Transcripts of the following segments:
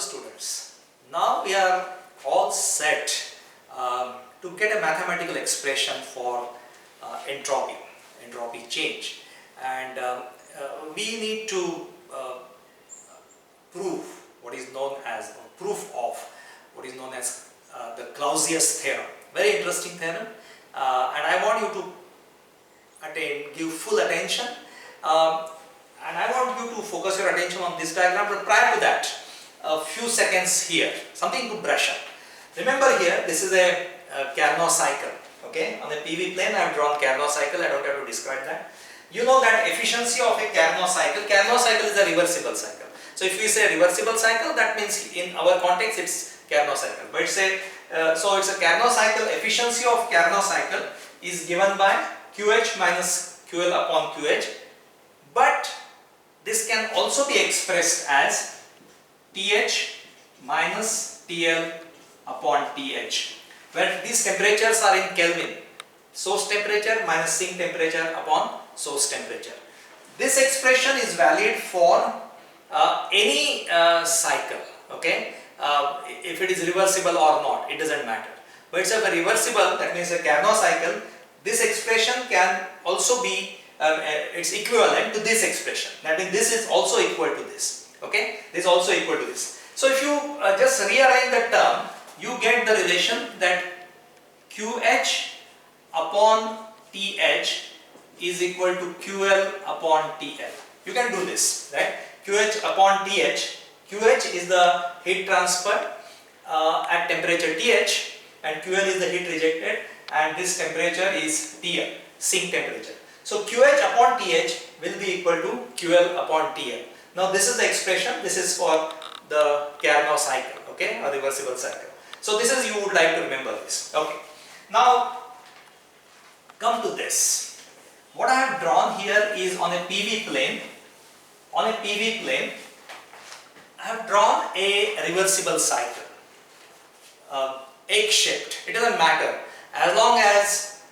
students, now we are all set to get a mathematical expression for entropy change, and we need to prove what is known as proof of what is known as the Clausius theorem. Very interesting theorem, and I want you to give full attention, and I want you to focus your attention on this diagram. But prior to that, a few seconds here, something to brush up. Remember here, this is a Carnot cycle. Okay, on the PV plane I have drawn Carnot cycle. I don't have to describe that. You know that efficiency of a Carnot cycle is a reversible cycle. So if we say reversible cycle, that means in our context it's Carnot cycle. But it's a Carnot cycle. Efficiency of Carnot cycle is given by QH minus QL upon QH. But this can also be expressed as TH minus TL upon TH, where these temperatures are in Kelvin. Source temperature minus sink temperature upon source temperature. This expression is valid for any cycle. Okay, if it is reversible or not, it doesn't matter. But it's a reversible, that means a Carnot cycle. This expression can also be it's equivalent to this expression. That means this is also equal to this. Okay, this is also equal to this. So if you just rearrange the term, you get the relation that QH upon TH is equal to QL upon TL. You can do this, right? QH upon TH. QH is the heat transferred at temperature TH, and QL is the heat rejected, and this temperature is TL, sink temperature. So QH upon TH will be equal to QL upon TL. Now this is the expression. This is for the Carnot cycle, okay, a reversible cycle. So this is, you would like to remember this. Okay. Now come to this. What I have drawn here is on a PV plane. On a PV plane, I have drawn a reversible cycle, egg-shaped. It doesn't matter, as long as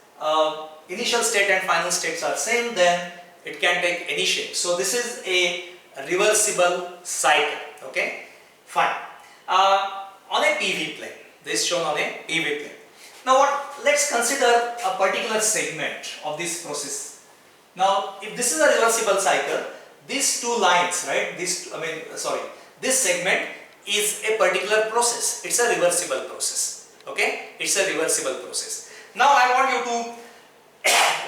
initial state and final states are same, then it can take any shape. So this is a reversible cycle. Okay, fine. On a PV plane, this is shown on a PV plane. Now let's consider a particular segment of this process. Now if this is a reversible cycle, these two lines, right, this segment is a particular process. It's a reversible process. Okay, it's a reversible process. Now I want you to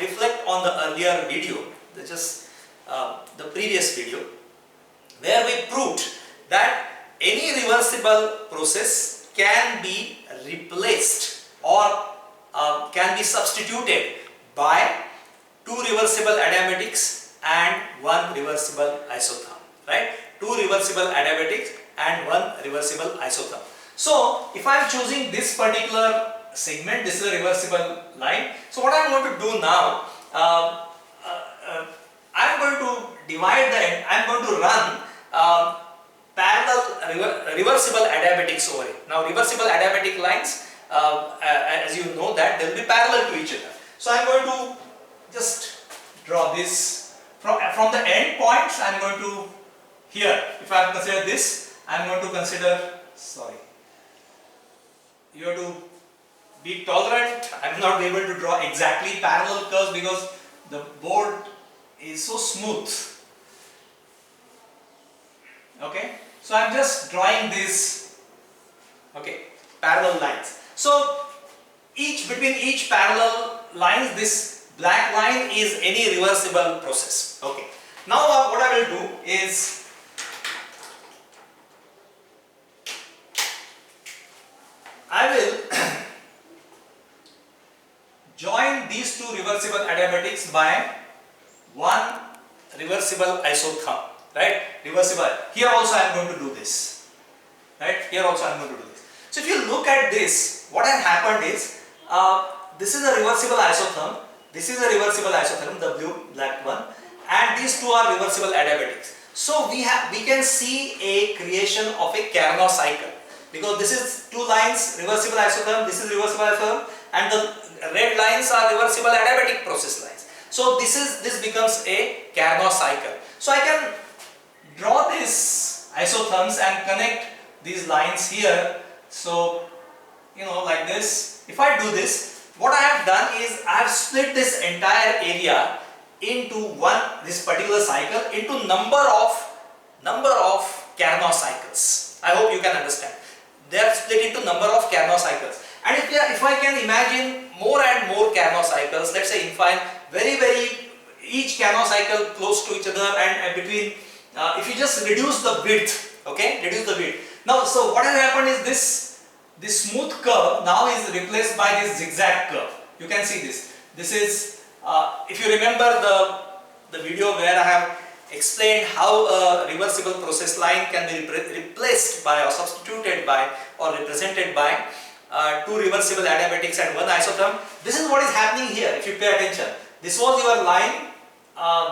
reflect on the earlier video, the previous video, where we proved that any reversible process can be replaced or can be substituted by two reversible adiabatics and one reversible isotherm, right? Two reversible adiabatics and one reversible isotherm. So if I am choosing this particular segment, this is a reversible line. So what I am going to do now, I am going to divide I am going to run parallel reversible adiabatics over it. Now reversible adiabatic lines, as you know, that they will be parallel to each other. So I am going to just draw this from the end points. I am going to here, if I consider this, I am going to consider, you have to be tolerant. I am not able to draw exactly parallel curves because the board is so smooth. Okay, so I am just drawing this, okay, parallel lines. So between each parallel lines, this black line is any reversible process. Okay, now what I will do is, I will join these two reversible adiabatics by one reversible isotherm. Right, reversible. Here also I am going to do this. Right, here also I am going to do this. So if you look at this, what has happened is, this is a reversible isotherm. This is a reversible isotherm, the blue black one, and these two are reversible adiabatics. So we can see a creation of a Carnot cycle, because this is two lines reversible isotherm, this is reversible isotherm, and the red lines are reversible adiabatic process lines. So this becomes a Carnot cycle. So I can draw these isotherms and connect these lines here. So, you know, like this. If I do this, what I have done is I have split this entire area into this particular cycle into number of Carnot cycles. I hope you can understand. They are split into number of Carnot cycles. And if I can imagine more and more Carnot cycles, let's say infine, each Carnot cycle close to each other, and between, if you just reduce the width, okay, reduce the width. Now, so what has happened is this smooth curve now is replaced by this zigzag curve. You can see this. This is, if you remember the video where I have explained how a reversible process line can be replaced by or substituted by or represented by two reversible adiabatics and one isotherm. This is what is happening here if you pay attention. This was your line,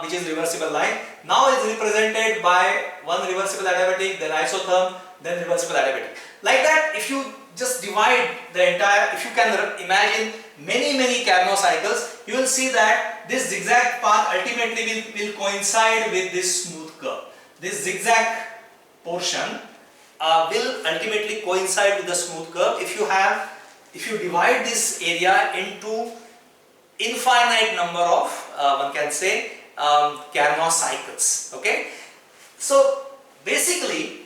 which is reversible line. Now it is represented by one reversible adiabatic, then isotherm, then reversible adiabatic. Like that, if you just divide the entire, if you can imagine many Carnot cycles, you will see that this zigzag path ultimately will coincide with this smooth curve. This zigzag portion will ultimately coincide with the smooth curve if you divide this area into infinite number of, one can say, Carnot cycles. Okay, so basically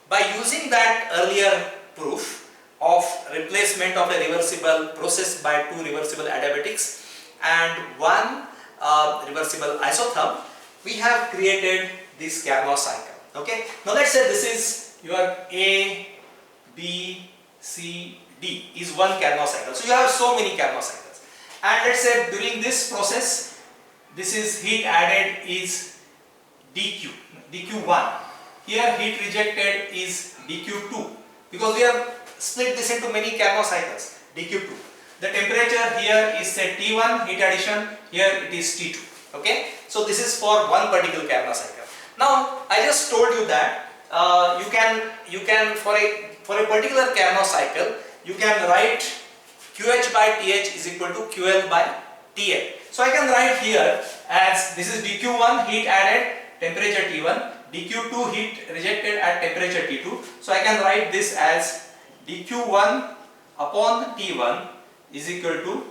by using that earlier proof of replacement of a reversible process by two reversible adiabatics and one reversible isotherm, we have created this Carnot cycle. Okay, now let's say this is your A, B, C, D is one Carnot cycle. So you have so many Carnot cycles, and let's say during this process, this is heat added is dq1. Here heat rejected is dq2, because we have split this into many Carnot cycles, dq2. The temperature here is say T1, heat addition, here it is T2. Okay, so this is for one particular Carnot cycle. Now I just told you that you can for a particular Carnot cycle you can write QH by TH is equal to QL by TL. So I can write here as this is dq1 heat added temperature T1, dq2 heat rejected at temperature T2. So I can write this as dq1 upon T1 is equal to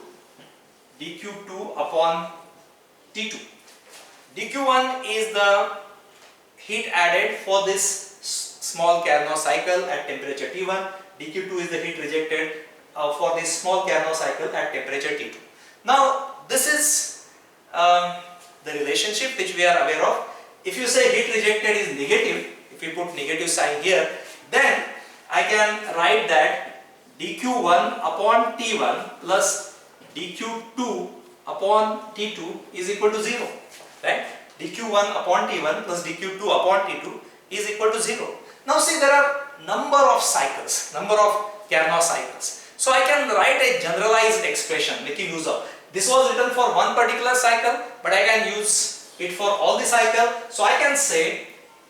dq2 upon T2. dq1 is the heat added for this small Carnot cycle at temperature T1. dq2 is the heat rejected for this small Carnot cycle at temperature T2. Now this is the relationship which we are aware of. If you say heat rejected is negative, if you put negative sign here, then I can write that dq1 upon T1 plus dq2 upon T2 is equal to 0, right? dq1 upon T1 plus dq2 upon T2 is equal to 0. Now see, there are number of cycles, number of Carnot cycles. So I can write a generalized expression making use of. This was written for one particular cycle, but I can use it for all the cycle. So I can say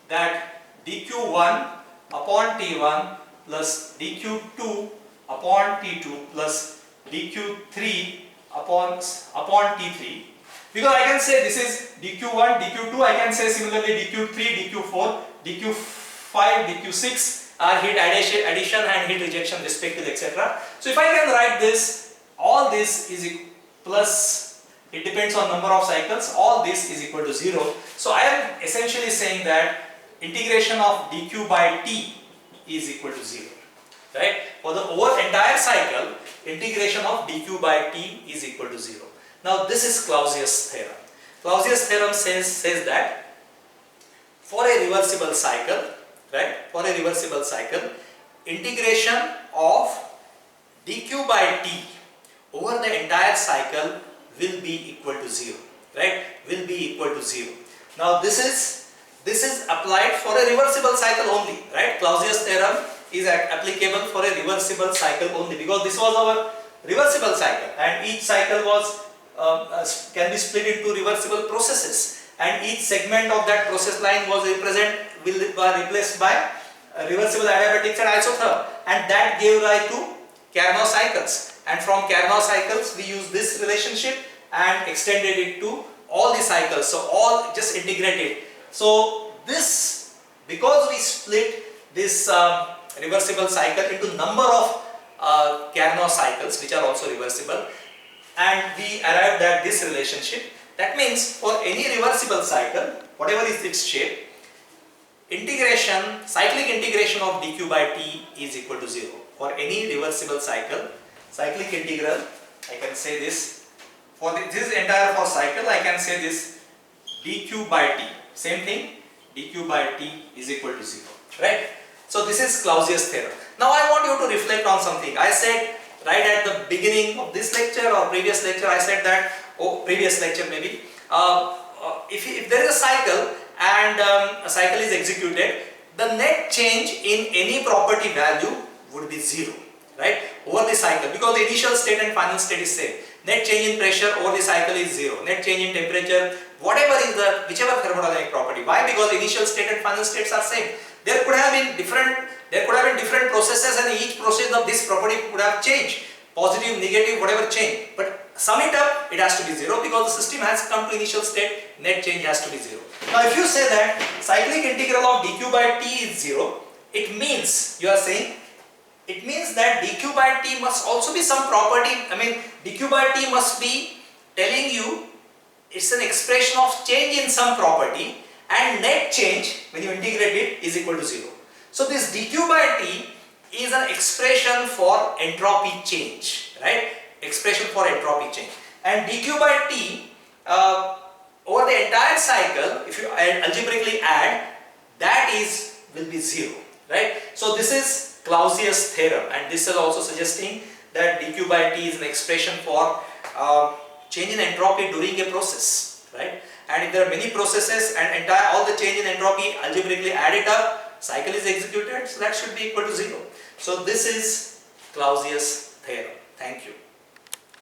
that dq1 upon T1 plus dq2 upon T2 plus dq3 upon T3, because I can say this is dq1, dq2, I can say similarly dq3, dq4, dq5, dq6 are heat addition and heat rejection respectively, etc. So if I can write this, all this is plus, it depends on number of cycles, all this is equal to 0. So I am essentially saying that integration of dq by t is equal to 0. Right? For the entire cycle, integration of dq by t is equal to 0. Now this is Clausius theorem. Clausius theorem says that for a reversible cycle, right? For a reversible cycle, integration of dq by t over the entire cycle will be equal to 0. Right? Will be equal to 0. Now this is applied for a reversible cycle only. Right? Clausius theorem is applicable for a reversible cycle only, because this was our reversible cycle, and each cycle was can be split into reversible processes, and each segment of that process line was replaced by reversible adiabatics and isotherm, and that gave rise to Carnot cycles. And from Carnot cycles we use this relationship and extended it to all the cycles, so all just integrated. So this, because we split this reversible cycle into number of Carnot cycles which are also reversible, and we arrived at this relationship. That means for any reversible cycle, whatever is its shape, cyclic integration of dq by t is equal to 0. For any reversible cycle, cyclic integral, I can say this, for this entire for cycle, I can say this dq by t, same thing, dq by t is equal to 0, right? So this is Clausius theorem. Now I want you to reflect on something. I said right at the beginning of this lecture or previous lecture, I said that, previous lecture maybe, if there is a cycle and a cycle is executed, the net change in any property value would be 0, right, over the cycle, because the initial state and final state is same. Net change in pressure over the cycle is 0. Net change in temperature, whatever is whichever thermodynamic property. Why? Because initial state and final states are same. There could have been different processes, and each process of this property could have changed. Positive, negative, whatever change. But sum it up, it has to be 0 because the system has come to initial state, net change has to be 0. Now if you say that cyclic integral of dq by t is 0, it means, you are saying, it means that dq by t must also be some property. I mean, dq by t must be telling you it's an expression of change in some property, and net change when you integrate it is equal to 0. So this dq by t is an expression for entropy change, right? Expression for entropy change. And dq by t over the entire cycle, if you algebraically add, that will be 0, right? So this is Clausius theorem, and this is also suggesting that dq by t is an expression for change in entropy during a process, right? And if there are many processes and all the change in entropy algebraically add it up, cycle is executed, so that should be equal to 0. So this is Clausius theorem.